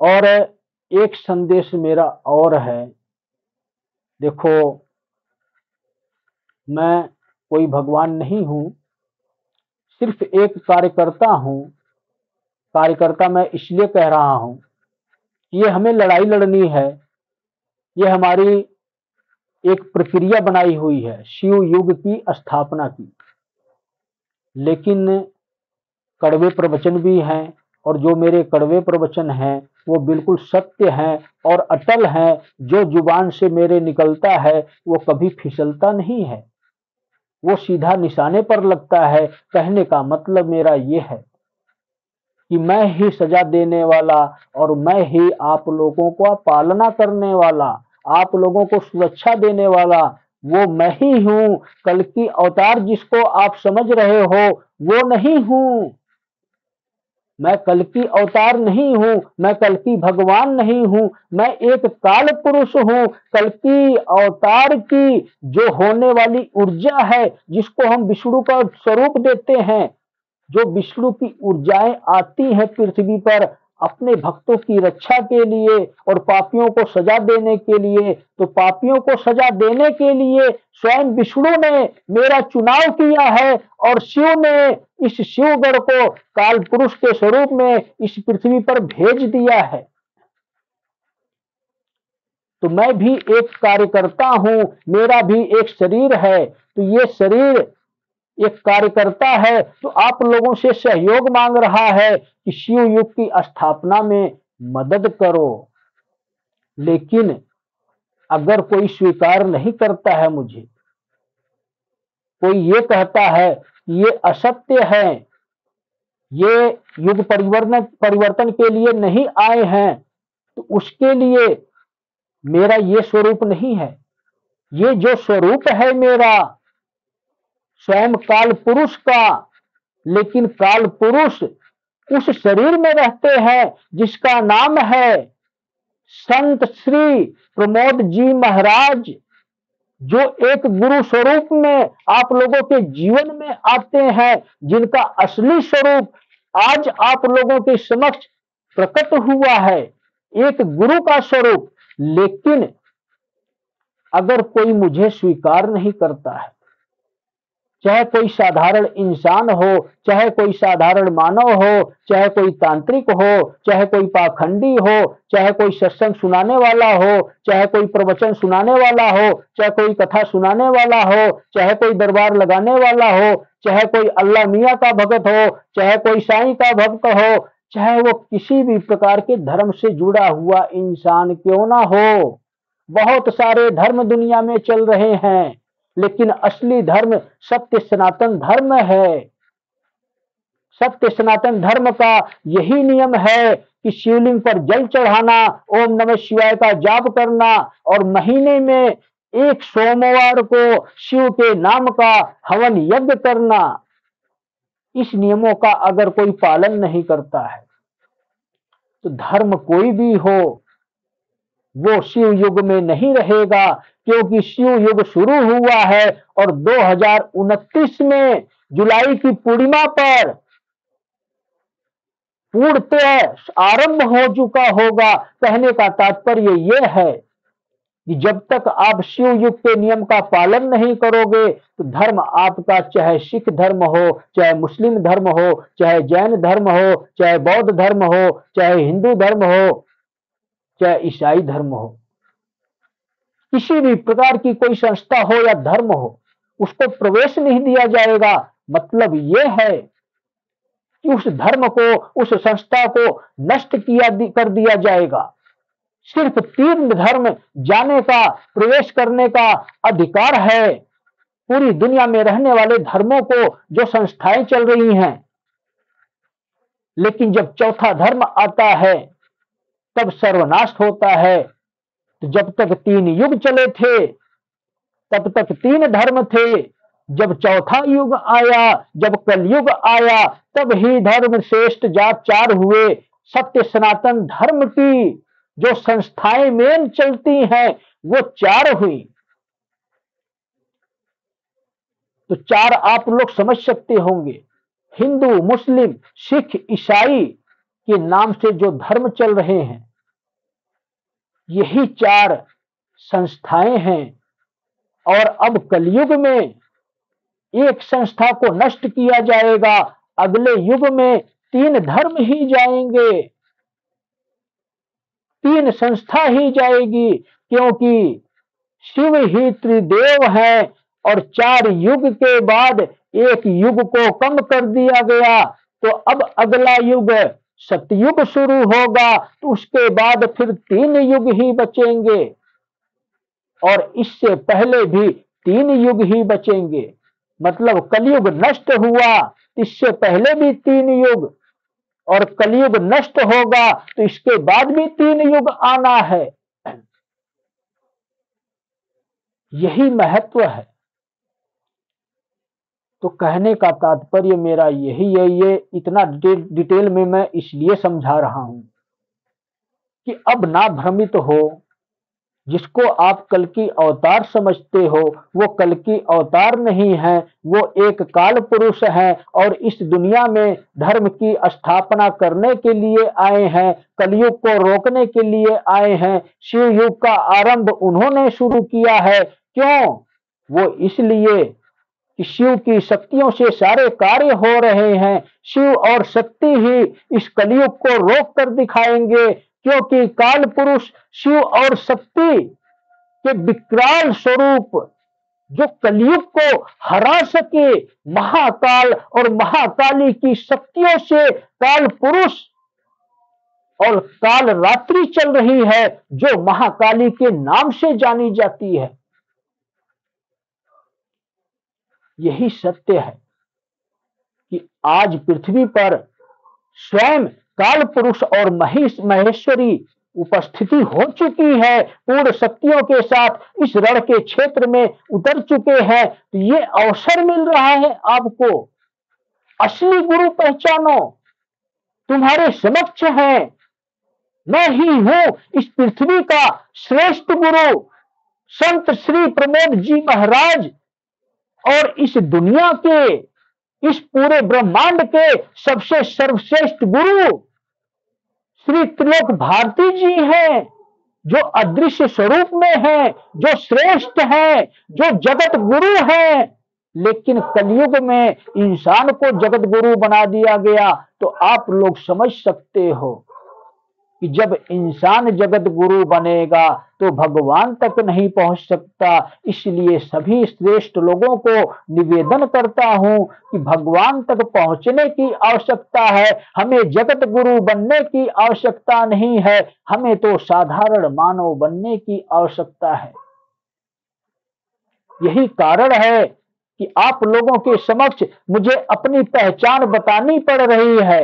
और एक संदेश मेरा और है। देखो, मैं कोई भगवान नहीं हूं, सिर्फ एक कार्यकर्ता हूं। कार्यकर्ता मैं इसलिए कह रहा हूं कि ये हमें लड़ाई लड़नी है। ये हमारी एक प्रक्रिया बनाई हुई है शिव युग की स्थापना की। लेकिन कड़वे प्रवचन भी हैं, और जो मेरे कड़वे प्रवचन हैं वो बिल्कुल सत्य हैं और अटल हैं। जो जुबान से मेरे निकलता है वो कभी फिसलता नहीं है, वो सीधा निशाने पर लगता है। कहने का मतलब मेरा ये है कि मैं ही सजा देने वाला और मैं ही आप लोगों को पालना करने वाला, आप लोगों को सुरक्षा देने वाला, वो मैं ही हूं। कल की अवतार जिसको आप समझ रहे हो वो नहीं हूं। मैं कल की अवतार नहीं हूं, मैं कल की भगवान नहीं हूं। मैं एक काल पुरुष हूं। कल की अवतार की जो होने वाली ऊर्जा है, जिसको हम विष्णु का स्वरूप देते हैं, जो विष्णु की ऊर्जाएं आती हैं पृथ्वी पर अपने भक्तों की रक्षा के लिए और पापियों को सजा देने के लिए, तो पापियों को सजा देने के लिए स्वयं विष्णु ने मेरा चुनाव किया है और शिव ने इस शिवगढ़ को काल पुरुष के स्वरूप में इस पृथ्वी पर भेज दिया है। तो मैं भी एक कार्यकर्ता हूं, मेरा भी एक शरीर है। तो ये शरीर एक कार्यकर्ता है, तो आप लोगों से सहयोग मांग रहा है कि शिव युग की स्थापना में मदद करो। लेकिन अगर कोई स्वीकार नहीं करता है मुझे, कोई ये कहता है कि ये असत्य है, ये युग परिवर्तन के लिए नहीं आए हैं, तो उसके लिए मेरा ये स्वरूप नहीं है। ये जो स्वरूप है मेरा स्वयं काल पुरुष का, लेकिन काल पुरुष उस शरीर में रहते हैं जिसका नाम है संत श्री प्रमोद जी महाराज, जो एक गुरु स्वरूप में आप लोगों के जीवन में आते हैं, जिनका असली स्वरूप आज आप लोगों के समक्ष प्रकट हुआ है, एक गुरु का स्वरूप। लेकिन अगर कोई मुझे स्वीकार नहीं करता है, चाहे कोई साधारण इंसान हो, चाहे कोई साधारण मानव हो, चाहे कोई तांत्रिक हो, चाहे कोई पाखंडी हो, चाहे कोई सत्संग सुनाने वाला हो, चाहे कोई प्रवचन सुनाने वाला हो, चाहे कोई कथा सुनाने वाला हो, चाहे कोई दरबार लगाने वाला हो, चाहे कोई अल्लाह मियाँ का भगत हो, चाहे कोई साईं का भक्त हो, चाहे वो किसी भी प्रकार के धर्म से जुड़ा हुआ इंसान क्यों ना हो। बहुत सारे धर्म दुनिया में चल रहे हैं, लेकिन असली धर्म सत्य सनातन धर्म है। सत्य सनातन धर्म का यही नियम है कि शिवलिंग पर जल चढ़ाना, ओम नमः शिवाय का जाप करना और महीने में एक सोमवार को शिव के नाम का हवन यज्ञ करना। इस नियमों का अगर कोई पालन नहीं करता है, तो धर्म कोई भी हो वो शिव युग में नहीं रहेगा, क्योंकि शिव युग शुरू हुआ है और 2029 में जुलाई की पूर्णिमा पर पूर्णतः आरंभ हो चुका होगा। कहने का तात्पर्य यह है कि जब तक आप शिव युग के नियम का पालन नहीं करोगे, तो धर्म आपका, चाहे सिख धर्म हो, चाहे मुस्लिम धर्म हो, चाहे जैन धर्म हो, चाहे बौद्ध धर्म हो, चाहे हिंदू धर्म हो, चाहे ईसाई धर्म हो, किसी भी प्रकार की कोई संस्था हो या धर्म हो, उसको प्रवेश नहीं दिया जाएगा। मतलब यह है कि उस धर्म को, उस संस्था को नष्ट कर दिया जाएगा। सिर्फ 3 धर्म जाने का, प्रवेश करने का अधिकार है पूरी दुनिया में रहने वाले धर्मों को, जो संस्थाएं चल रही हैं। लेकिन जब चौथा धर्म आता है तब सर्वनाश होता है। तो जब तक 3 युग चले थे तब तक 3 धर्म थे। जब चौथा युग आया, जब कलयुग आया, तब ही धर्म श्रेष्ठ जात 4 हुए। सत्य सनातन धर्म की जो संस्थाएं मेन चलती हैं वो 4 हुई। तो 4 आप लोग समझ सकते होंगे, हिंदू, मुस्लिम, सिख, ईसाई के नाम से जो धर्म चल रहे हैं, यही चार संस्थाएं हैं। और अब कलयुग में एक संस्था को नष्ट किया जाएगा, अगले युग में तीन धर्म ही जाएंगे, तीन संस्था ही जाएगी, क्योंकि शिव ही त्रिदेव है। और चार युग के बाद एक युग को कम कर दिया गया, तो अब अगला युग सतयुग शुरू होगा, तो उसके बाद फिर तीन युग ही बचेंगे, और इससे पहले भी तीन युग ही बचेंगे। मतलब कलयुग नष्ट हुआ, इससे पहले भी तीन युग, और कलयुग नष्ट होगा तो इसके बाद भी तीन युग आना है। यही महत्व है। तो कहने का तात्पर्य मेरा यही है, ये इतना डिटेल में मैं इसलिए समझा रहा हूं कि अब ना भ्रमित हो। जिसको आप कल की अवतार समझते हो, वो कल की अवतार नहीं है, वो एक काल पुरुष है, और इस दुनिया में धर्म की स्थापना करने के लिए आए हैं, कलयुग को रोकने के लिए आए हैं। शिव युग का आरंभ उन्होंने शुरू किया है। क्यों? वो इसलिए कि शिव की शक्तियों से सारे कार्य हो रहे हैं। शिव और शक्ति ही इस कलयुग को रोक कर दिखाएंगे, क्योंकि काल पुरुष शिव और शक्ति के विकराल स्वरूप जो कलयुग को हरा सके, महाकाल और महाकाली की शक्तियों से काल पुरुष और काल रात्रि चल रही है, जो महाकाली के नाम से जानी जाती है। यही सत्य है कि आज पृथ्वी पर स्वयं काल पुरुष और महेश्वरी उपस्थिति हो चुकी है, पूर्ण शक्तियों के साथ इस रण के क्षेत्र में उतर चुके हैं। तो ये अवसर मिल रहा है आपको, असली गुरु पहचानो, तुम्हारे समक्ष है। मैं ही हूं इस पृथ्वी का श्रेष्ठ गुरु, संत श्री प्रमोद जी महाराज, और इस दुनिया के, इस पूरे ब्रह्मांड के सबसे सर्वश्रेष्ठ गुरु श्री त्रिलोक भारती जी हैं, जो अदृश्य स्वरूप में है, जो श्रेष्ठ है, जो जगत गुरु है। लेकिन कलयुग में इंसान को जगत गुरु बना दिया गया। तो आप लोग समझ सकते हो कि जब इंसान जगत गुरु बनेगा तो भगवान तक नहीं पहुंच सकता। इसलिए सभी श्रेष्ठ लोगों को निवेदन करता हूं कि भगवान तक पहुंचने की आवश्यकता है, हमें जगत गुरु बनने की आवश्यकता नहीं है, हमें तो साधारण मानव बनने की आवश्यकता है। यही कारण है कि आप लोगों के समक्ष मुझे अपनी पहचान बतानी पड़ रही है।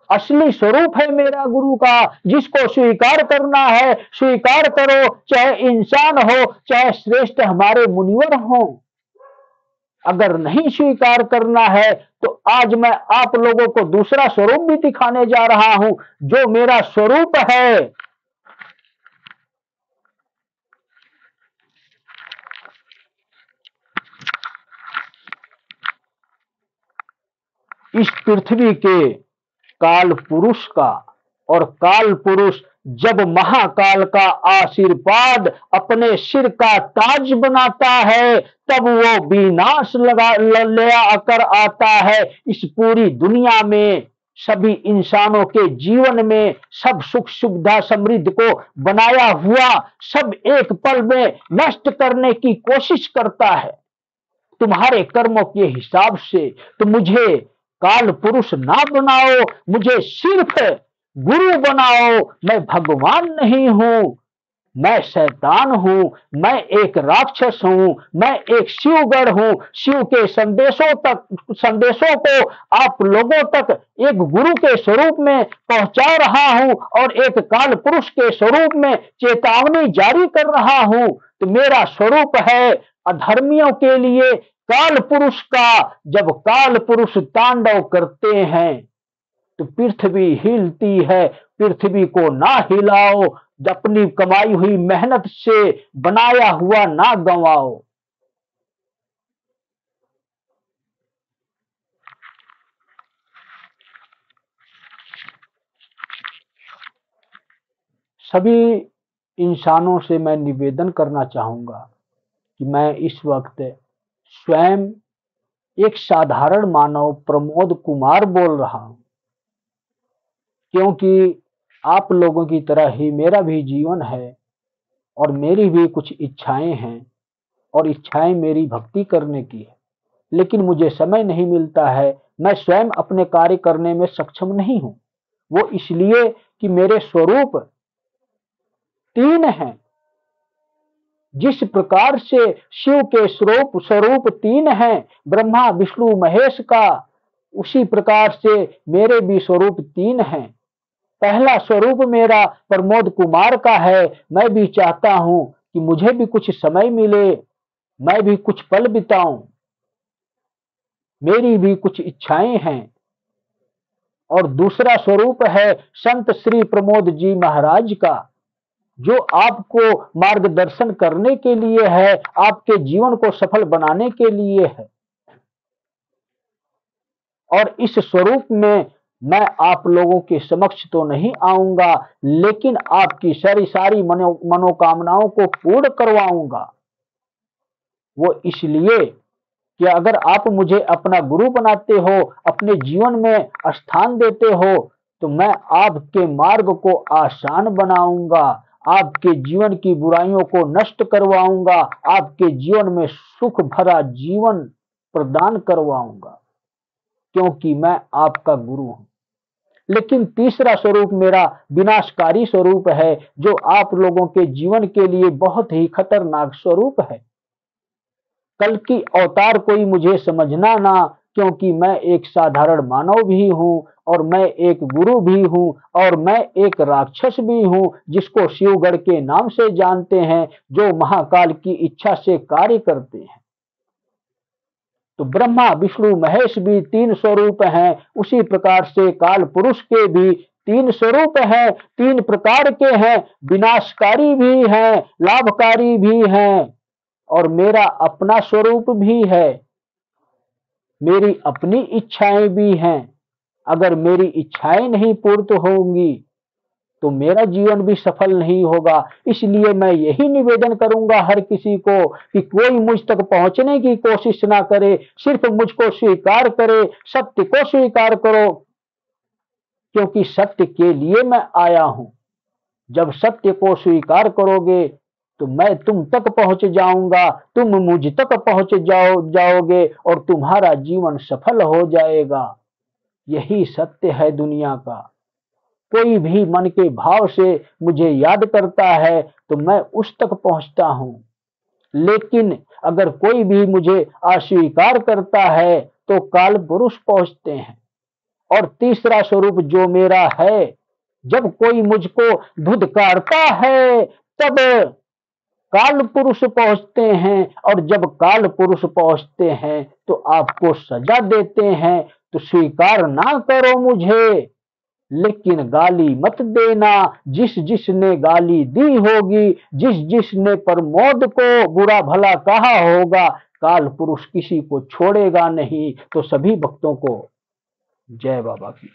असली स्वरूप है मेरा गुरु का, जिसको स्वीकार करना है स्वीकार करो, चाहे इंसान हो चाहे श्रेष्ठ हमारे मुनिवर हो। अगर नहीं स्वीकार करना है तो आज मैं आप लोगों को दूसरा स्वरूप भी दिखाने जा रहा हूं, जो मेरा स्वरूप है। इस पृथ्वी के काल पुरुष का, और काल पुरुष जब महाकाल का आशीर्वाद अपने सिर का ताज बनाता है, तब वो विनाश ले आकर आता है इस पूरी दुनिया में, सभी इंसानों के जीवन में सब सुख सुविधा समृद्धि को बनाया हुआ सब एक पल में नष्ट करने की कोशिश करता है तुम्हारे कर्मों के हिसाब से। तो मुझे काल पुरुष ना बनाओ, मुझे सिर्फ गुरु बनाओ। मैं भगवान नहीं हूं, मैं शैतान हूं, मैं एक राक्षस हूं, मैं एक शिवगढ़ हूं। शिव के संदेशों को आप लोगों तक एक गुरु के स्वरूप में पहुंचा रहा हूं, और एक काल पुरुष के स्वरूप में चेतावनी जारी कर रहा हूं। तो मेरा स्वरूप है अधर्मियों के लिए काल पुरुष का। जब काल पुरुष तांडव करते हैं तो पृथ्वी हिलती है। पृथ्वी को ना हिलाओ, अपनी कमाई हुई मेहनत से बनाया हुआ ना गंवाओ। सभी इंसानों से मैं निवेदन करना चाहूंगा कि मैं इस वक्त स्वयं एक साधारण मानव प्रमोद कुमार बोल रहा हूं, क्योंकि आप लोगों की तरह ही मेरा भी जीवन है और मेरी भी कुछ इच्छाएं हैं और इच्छाएं मेरी भक्ति करने की है, लेकिन मुझे समय नहीं मिलता है। मैं स्वयं अपने कार्य करने में सक्षम नहीं हूं। वो इसलिए कि मेरे स्वरूप तीन हैं। जिस प्रकार से शिव के स्वरूप तीन हैं, ब्रह्मा विष्णु महेश का, उसी प्रकार से मेरे भी स्वरूप तीन हैं। पहला स्वरूप मेरा प्रमोद कुमार का है। मैं भी चाहता हूं कि मुझे भी कुछ समय मिले, मैं भी कुछ पल बिताऊं, मेरी भी कुछ इच्छाएं हैं। और दूसरा स्वरूप है संत श्री प्रमोद जी महाराज का, जो आपको मार्गदर्शन करने के लिए है, आपके जीवन को सफल बनाने के लिए है। और इस स्वरूप में मैं आप लोगों के समक्ष तो नहीं आऊंगा, लेकिन आपकी सारी मनोकामनाओं को पूर्ण करवाऊंगा। वो इसलिए कि अगर आप मुझे अपना गुरु बनाते हो, अपने जीवन में स्थान देते हो, तो मैं आपके मार्ग को आसान बनाऊंगा, आपके जीवन की बुराइयों को नष्ट करवाऊंगा, आपके जीवन में सुख भरा जीवन प्रदान करवाऊंगा, क्योंकि मैं आपका गुरु हूं। लेकिन तीसरा स्वरूप मेरा विनाशकारी स्वरूप है, जो आप लोगों के जीवन के लिए बहुत ही खतरनाक स्वरूप है। कल की अवतार कोई मुझे समझना ना, क्योंकि मैं एक साधारण मानव भी हूं और मैं एक गुरु भी हूं और मैं एक राक्षस भी हूं, जिसको शिवगढ़ के नाम से जानते हैं, जो महाकाल की इच्छा से कार्य करते हैं। तो ब्रह्मा विष्णु महेश भी तीन स्वरूप हैं, उसी प्रकार से काल पुरुष के भी तीन स्वरूप हैं, तीन प्रकार के हैं, विनाशकारी भी हैं, लाभकारी भी हैं। और मेरा अपना स्वरूप भी है, मेरी अपनी इच्छाएं भी हैं। अगर मेरी इच्छाएं नहीं पूर्ण होंगी तो मेरा जीवन भी सफल नहीं होगा। इसलिए मैं यही निवेदन करूंगा हर किसी को कि कोई मुझ तक पहुंचने की कोशिश ना करे, सिर्फ मुझको स्वीकार करे, सत्य को स्वीकार करो, क्योंकि सत्य के लिए मैं आया हूं। जब सत्य को स्वीकार करोगे तो मैं तुम तक पहुंच जाऊंगा, तुम मुझ तक पहुंच जाओगे और तुम्हारा जीवन सफल हो जाएगा। यही सत्य है दुनिया का। कोई भी मन के भाव से मुझे याद करता है तो मैं उस तक पहुंचता हूं, लेकिन अगर कोई भी मुझे अस्वीकार करता है तो काल पुरुष पहुंचते हैं। और तीसरा स्वरूप जो मेरा है, जब कोई मुझको धुतकारता है तब काल पुरुष पहुंचते हैं, और जब काल पुरुष पहुंचते हैं तो आपको सजा देते हैं। तो स्वीकार ना करो मुझे, लेकिन गाली मत देना। जिस जिसने गाली दी होगी, जिस जिसने प्रमोद को बुरा भला कहा होगा, काल पुरुष किसी को छोड़ेगा नहीं। तो सभी भक्तों को जय बाबा की।